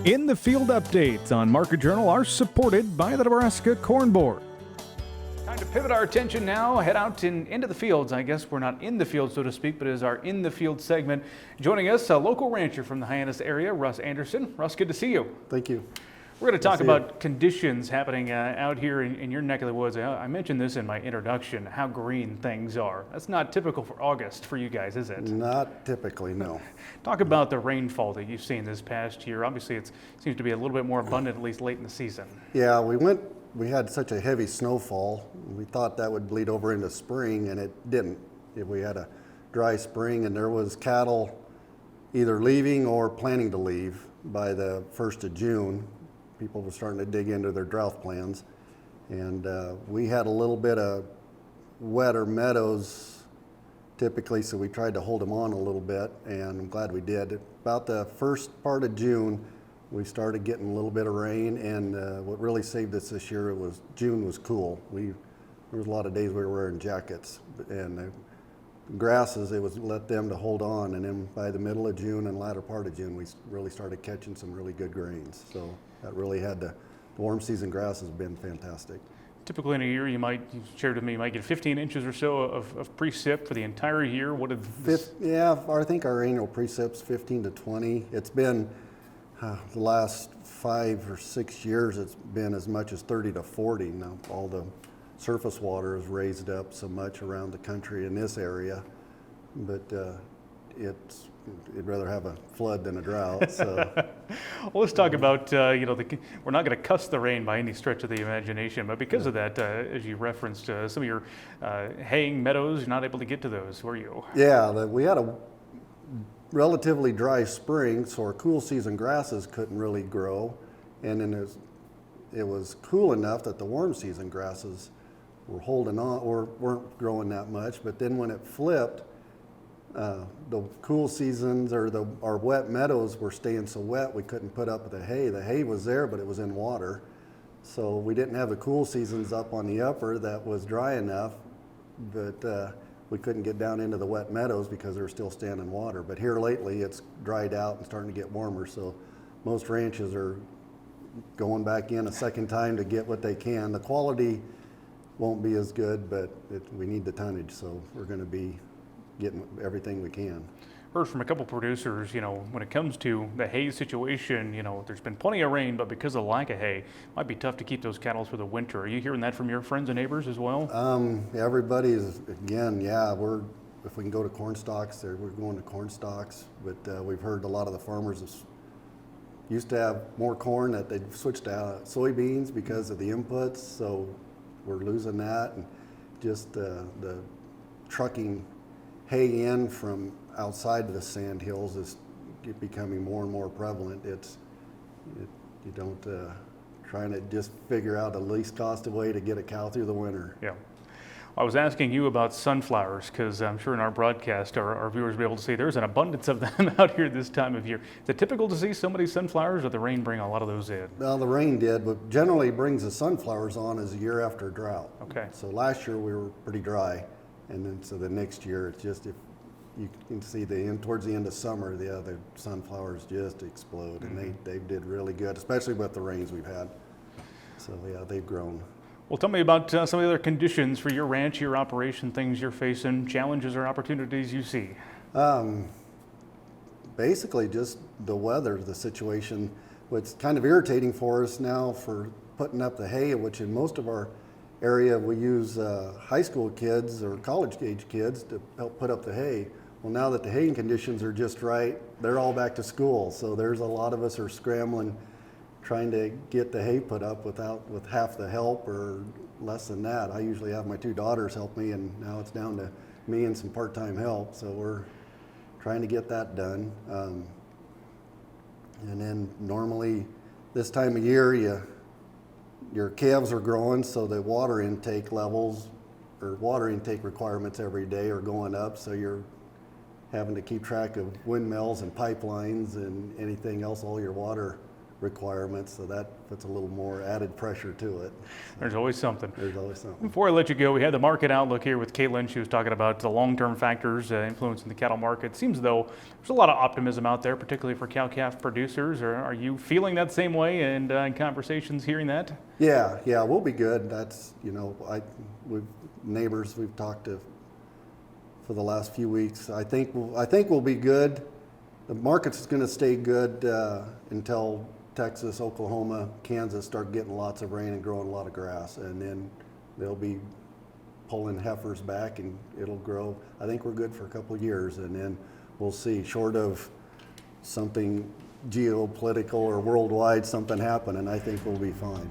In the Field updates on Market Journal are supported by the Nebraska Corn Board. Time to pivot our attention now, head out into the fields. I guess we're not in the field, so to speak, but it is our In the Field segment. Joining us, a local rancher from the Hyannis area, Russ Anderson. Russ, good to see you. Thank you. We're going to talk about conditions happening out here in your neck of the woods. I mentioned this in my introduction, how green things are. That's not typical for August for you guys, is it? Not typically, no. Talk about the rainfall that you've seen this past year. Obviously, it seems to be a little bit more abundant, at least late in the season. Yeah, we had such a heavy snowfall. We thought that would bleed over into spring, and it didn't. We had a dry spring, and there was cattle either leaving or planning to leave by the 1st of June. People were starting to dig into their drought plans, and we had a little bit of wetter meadows typically, so we tried to hold them on a little bit, and I'm glad we did. About the first part of June, we started getting a little bit of rain, and what really saved us this year was June was cool. There was a lot of days we were wearing jackets, and the grasses, it was let them to hold on, and then by the middle of June and latter part of June, we really started catching some really good grains. So that really had the warm season grass has been fantastic. Typically in a year, you shared with me, you might get 15 inches or so of precip for the entire year. What did Yeah, I think our annual precip's 15 to 20. It's been the last 5 or 6 years, it's been as much as 30 to 40. Now all the surface water is raised up so much around the country in this area, but you'd rather have a flood than a drought. So, well, let's talk about we're not going to cuss the rain by any stretch of the imagination, but because of that, as you referenced, some of your haying meadows, you're not able to get to those, were you? Yeah, we had a relatively dry spring, so our cool season grasses couldn't really grow, and then it was cool enough that the warm season grasses were holding on or weren't growing that much. But then when it flipped, the cool seasons or our wet meadows were staying so wet we couldn't put up the hay. The hay was there, but it was in water, so we didn't have the cool seasons up on the upper that was dry enough, but we couldn't get down into the wet meadows because they were still staying in water. But here lately it's dried out and starting to get warmer, so most ranches are going back in a second time to get what they can. The quality won't be as good, but we need the tonnage, so we're going to be getting everything we can. Heard from a couple producers, when it comes to the hay situation, there's been plenty of rain, but because of the lack of hay, it might be tough to keep those cattle for the winter. Are you hearing that from your friends and neighbors as well? Everybody is, again, if we can go to corn stalks, we're going to corn stalks, but we've heard a lot of the farmers used to have more corn that they'd switched to soybeans because of the inputs, so we're losing that, and just the trucking hay in from outside of the Sandhills is becoming more and more prevalent. You don't trying to just figure out the least costed way to get a cow through the winter. Yeah. I was asking you about sunflowers because I'm sure in our broadcast our viewers will be able to see there's an abundance of them out here this time of year. Is it typical to see so many sunflowers, or the rain bring a lot of those in? Well, the rain did, but generally brings the sunflowers on as a year after drought. Okay. So last year we were pretty dry, and then so the next year it's just, if you can see towards the end of summer, the sunflowers just explode, and they did really good, especially with the rains we've had. So yeah, they've grown. Well, tell me about some of the other conditions for your ranch, your operation, things you're facing, challenges or opportunities you see. Basically just the weather, the situation. What's kind of irritating for us now for putting up the hay, which in most of our area we use high school kids or college age kids to help put up the hay. Well, now that the haying conditions are just right, they're all back to school. So there's a lot of us are scrambling, trying to get the hay put up with half the help or less than that. I usually have my 2 daughters help me, and now it's down to me and some part-time help. So we're trying to get that done. And then normally this time of year, your calves are growing, so the water intake levels or water intake requirements every day are going up. So you're having to keep track of windmills and pipelines and anything else, all your water requirements, so that puts a little more added pressure to it. There's always something. There's always something. Before I let you go, we had the market outlook here with Caitlin. She was talking about the long-term factors influencing the cattle market. Seems as though there's a lot of optimism out there, particularly for cow-calf producers. Are you feeling that same way, and in conversations hearing that? Yeah, we'll be good. That's, neighbors we've talked to for the last few weeks. I think we'll be good. The market's going to stay good until Texas, Oklahoma, Kansas start getting lots of rain and growing a lot of grass, and then they'll be pulling heifers back and it'll grow. I think we're good for a couple of years, and then we'll see, short of something geopolitical or worldwide something happen, and I think we'll be fine.